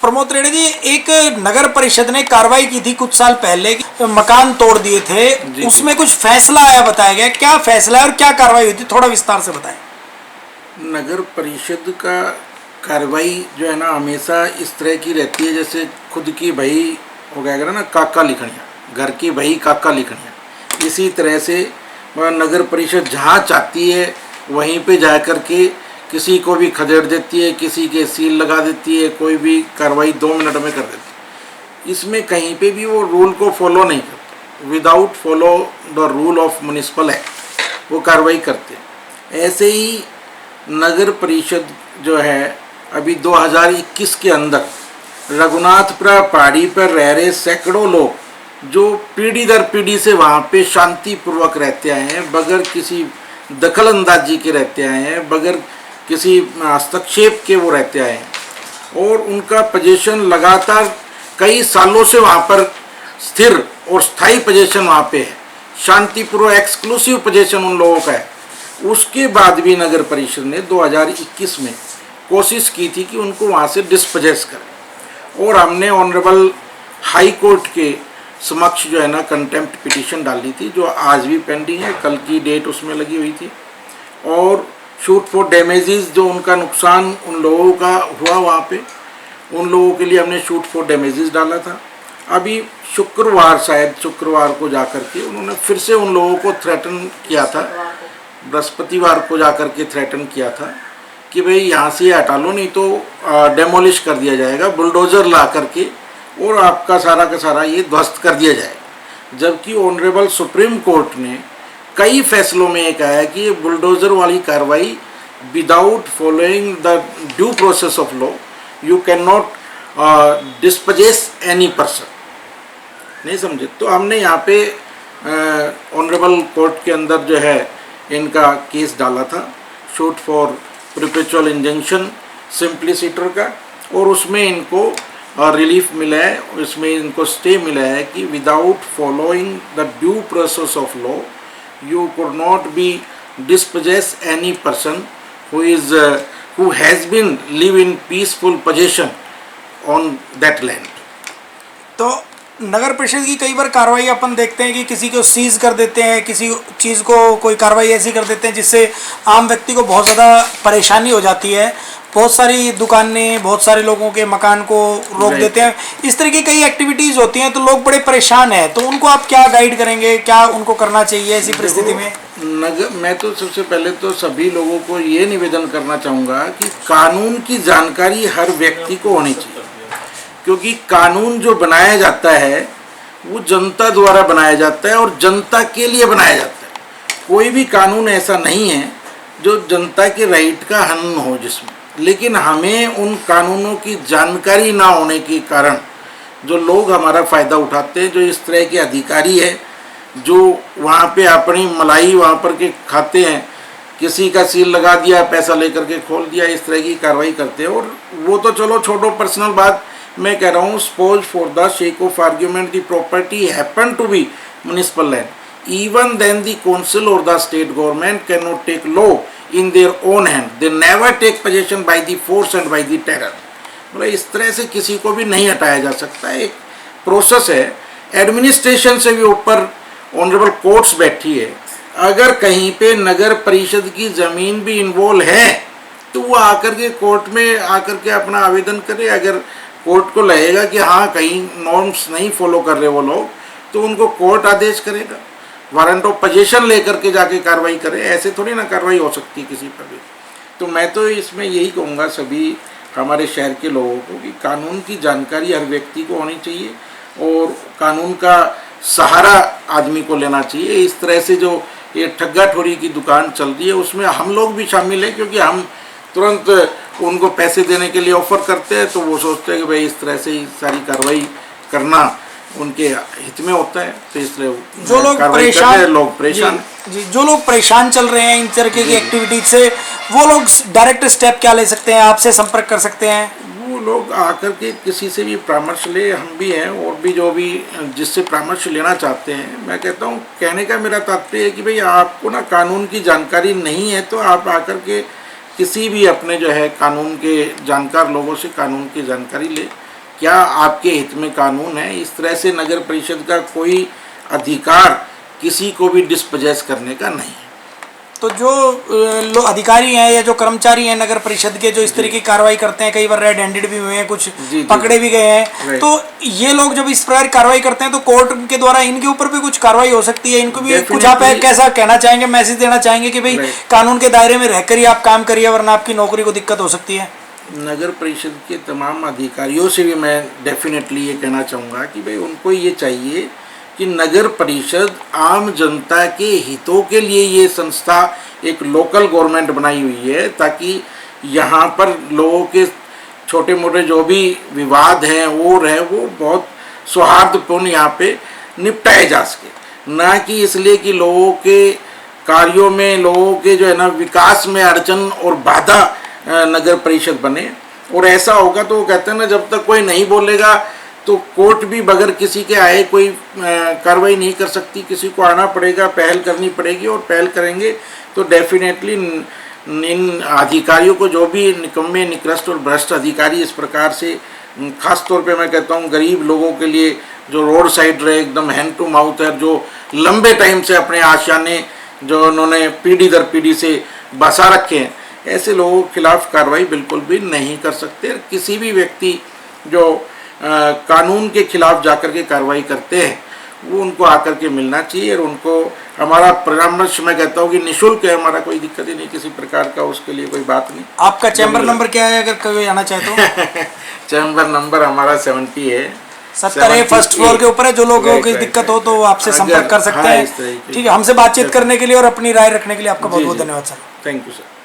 प्रमोद रेड्डी जी, एक नगर परिषद ने कार्रवाई की थी कुछ साल पहले, मकान तोड़ दिए थे, उसमें कुछ फैसला आया, बताया गया क्या फैसला है और क्या कार्रवाई हुई थी, थोड़ा विस्तार से बताएं। नगर परिषद का कार्रवाई जो है ना हमेशा इस तरह की रहती है जैसे खुद की भाई हो गया ना काका लिखनिया, घर की भाई काका लिखनिया। इसी तरह से नगर परिषद जहाँ चाहती है वहीं पे जा कर के किसी को भी खदेड़ देती है, किसी के सील लगा देती है, कोई भी कार्रवाई 2 मिनट में कर देती है। इसमें कहीं पे भी वो रूल को फॉलो नहीं करते, without follow the rule of municipal act वो कार्रवाई करते हैं। ऐसे ही नगर परिषद जो है अभी 2021 के अंदर रघुनाथपुरा पहाड़ी पर रह रहे सैकड़ों लोग जो पीढ़ी दर पीढ़ी से वहाँ पे शांतिपूर्वक रहते आए हैं, बगैर किसी दखल अंदाजी के रहते आए हैं, बगैर किसी हस्तक्षेप के वो रहते आए हैं और उनका पोजीशन लगातार कई सालों से वहाँ पर स्थिर और स्थायी पोजीशन वहाँ पे है, शांतिपूर्वक एक्सक्लूसिव पोजीशन उन लोगों का है। उसके बाद भी नगर परिषद ने 2021 में कोशिश की थी कि उनको वहाँ से डिस्पोजेस करें और हमने ऑनरेबल हाई कोर्ट के समक्ष जो है ना कंटेम्प्ट पिटीशन डाली थी, जो आज भी पेंडिंग है, कल की डेट उसमें लगी हुई थी। और शूट फॉर डैमेजेस, जो उनका नुकसान उन लोगों का हुआ वहाँ पे, उन लोगों के लिए हमने शूट फॉर डैमेजेस डाला था। अभी शुक्रवार, शायद शुक्रवार को जाकर के उन्होंने फिर से उन लोगों को थ्रेटन किया था, बृहस्पतिवार को जाकर के थ्रेटन किया था कि भाई यहाँ से हटा लो, नहीं तो डेमोलिश कर दिया जाएगा बुलडोज़र ला करके और आपका सारा का सारा ये ध्वस्त कर दिया जाएगा। जबकि ऑनरेबल सुप्रीम कोर्ट ने कई फैसलों में ये कहा है कि ये बुलडोज़र वाली कार्रवाई without following the due process of law you can not dispossess any person. नहीं समझे? तो हमने यहाँ पे ऑनरेबल कोर्ट के अंदर जो है इनका केस डाला था, शूट फॉर परपेचुअल इंजंक्शन सिंप्लिसिटर का, और उसमें इनको रिलीफ मिला है, इसमें इनको स्टे मिला है कि without following the due process of law you could not be dispossess any person who has been live in peaceful possession on that land। तो नगर परिषद की कई बार कार्रवाई अपन देखते हैं कि किसी को सीज कर देते हैं, किसी चीज़ को कोई कार्रवाई ऐसी कर देते हैं जिससे आम व्यक्ति को बहुत ज़्यादा परेशानी हो जाती है, बहुत सारी दुकानें, बहुत सारे लोगों के मकान को रोक देते हैं, इस तरह की कई एक्टिविटीज़ होती हैं, तो लोग बड़े परेशान हैं। तो उनको आप क्या गाइड करेंगे, क्या उनको करना चाहिए ऐसी परिस्थिति में? मैं तो सबसे पहले तो सभी लोगों को ये निवेदन करना चाहूँगा कि कानून की जानकारी हर व्यक्ति को होनी चाहिए, क्योंकि कानून जो बनाया जाता है वो जनता द्वारा बनाया जाता है और जनता के लिए बनाया जाता है। कोई भी कानून ऐसा नहीं है जो जनता के राइट का हनन हो जिसमें, लेकिन हमें उन कानूनों की जानकारी ना होने के कारण जो लोग हमारा फ़ायदा उठाते हैं, जो इस तरह के अधिकारी है जो वहाँ पे अपनी मलाई वहाँ पर के खाते हैं, किसी का सील लगा दिया, पैसा लेकर के खोल दिया, इस तरह की कार्रवाई करते हैं। और वो तो चलो छोड़ो, पर्सनल बात मैं कह रहा हूँ, suppose for the sake of argument the property happen to be municipal land, even then the council or the state government cannot take law in their own hand, they never take possession by the force and by the terror। मतलब इस तरह से किसी को भी नहीं हटाया जा सकता, एक प्रोसेस है, एडमिनिस्ट्रेशन से भी ऊपर ऑनरेबल कोर्ट्स बैठी है। अगर कहीं पे नगर परिषद की ज़मीन भी इन्वॉल्व है तो वो आकर के कोर्ट में आकर के अपना आवेदन करे। अगर कोर्ट को लगेगा कि हाँ कहीं नॉर्म्स नहीं फॉलो कर रहे वो लोग, तो उनको कोर्ट आदेश करेगा, वारंट ऑफ पोजीशन लेकर के जाके कार्रवाई करे। ऐसे थोड़ी ना कार्रवाई हो सकती किसी पर भी। तो मैं तो इसमें यही कहूँगा सभी हमारे शहर के लोगों को कि कानून की जानकारी हर व्यक्ति को होनी चाहिए और कानून का सहारा आदमी को लेना चाहिए। इस तरह से जो ये ठग्गा ठोरी की दुकान चल रही है उसमें हम लोग भी शामिल हैं, क्योंकि हम तुरंत उनको पैसे देने के लिए ऑफर करते हैं, तो वो सोचते हैं कि भाई इस तरह से ही सारी कार्रवाई करना उनके हित में होता है। तो इसलिए जो लोग परेशान जी, जो लोग परेशान चल रहे हैं इन तरह की एक्टिविटीज से, वो लोग डायरेक्ट स्टेप क्या ले सकते हैं, आपसे संपर्क कर सकते हैं? वो लोग आकर के किसी से भी परामर्श ले, हम भी हैं और भी जो भी जिससे परामर्श लेना चाहते हैं। मैं कहता हूँ, कहने का मेरा तात्पर्य है कि भाई आपको ना कानून की जानकारी नहीं है तो आप आकर के किसी भी अपने जो है कानून के जानकार लोगों से कानून की जानकारी ले। क्या आपके हित में कानून है। इस तरह से नगर परिषद का कोई अधिकार किसी को भी डिस्पोजेस करने का नहीं है। तो जो अधिकारी हैं या जो कर्मचारी हैं नगर परिषद के, जो इस तरीके की कार्रवाई करते हैं, कई बार रेड हैंडेड भी हुए हैं, कुछ जी। पकड़े भी गए हैं, तो ये लोग जब इस प्रकार कार्रवाई करते हैं तो कोर्ट के द्वारा इनके ऊपर भी कुछ कार्रवाई हो सकती है। इनको भी कुछ आप कैसा कहना चाहेंगे, मैसेज देना चाहेंगे कि भाई कानून के दायरे में रहकर ही आप काम करिए, वरना आपकी नौकरी को दिक्कत हो सकती है। नगर परिषद के तमाम अधिकारियों से भी मैं डेफिनेटली ये कहना चाहूँगा कि भाई उनको ये चाहिए कि नगर परिषद आम जनता के हितों के लिए ये संस्था एक लोकल गवर्नमेंट बनाई हुई है, ताकि यहाँ पर लोगों के छोटे मोटे जो भी विवाद हैं वो बहुत सौहार्दपूर्ण यहाँ पे निपटाए जा सके, ना कि इसलिए कि लोगों के कार्यों में, लोगों के जो है ना विकास में अड़चन और बाधा नगर परिषद बने। और ऐसा होगा तो वो कहते हैं ना, जब तक कोई नहीं बोलेगा तो कोर्ट भी बगैर किसी के आए कोई कार्रवाई नहीं कर सकती। किसी को आना पड़ेगा, पहल करनी पड़ेगी, और पहल करेंगे तो डेफिनेटली इन अधिकारियों को, जो भी निकम्मे, निकृष्ट और भ्रष्ट अधिकारी इस प्रकार से, खास तौर पे मैं कहता हूँ गरीब लोगों के लिए जो रोड साइड रहे, एकदम हैंड टू माउथ है, जो लंबे टाइम से अपने आशियाने जो उन्होंने पीढ़ी दर पीढ़ी से बसा रखे हैं, ऐसे लोगों के खिलाफ कार्रवाई बिल्कुल भी नहीं कर सकते। किसी भी व्यक्ति जो कानून के खिलाफ जाकर के कार्रवाई करते हैं वो उनको आकर के मिलना चाहिए, और उनको हमारा परामर्श, मैं कहता हूँ कि निःशुल्क है, हमारा कोई दिक्कत ही नहीं किसी प्रकार का, उसके लिए कोई बात नहीं। आपका चैम्बर नंबर क्या है अगर कोई आना चाहे तो? चैम्बर नंबर हमारा 70 है, 70 फर्स्ट फ्लोर के ऊपर है। जो लोगों की दिक्कत हो तो आपसे संपर्क कर सकते हैं। ठीक है, हमसे बातचीत करने के लिए और अपनी राय रखने के लिए आपका बहुत बहुत धन्यवाद सर। Thank you sir.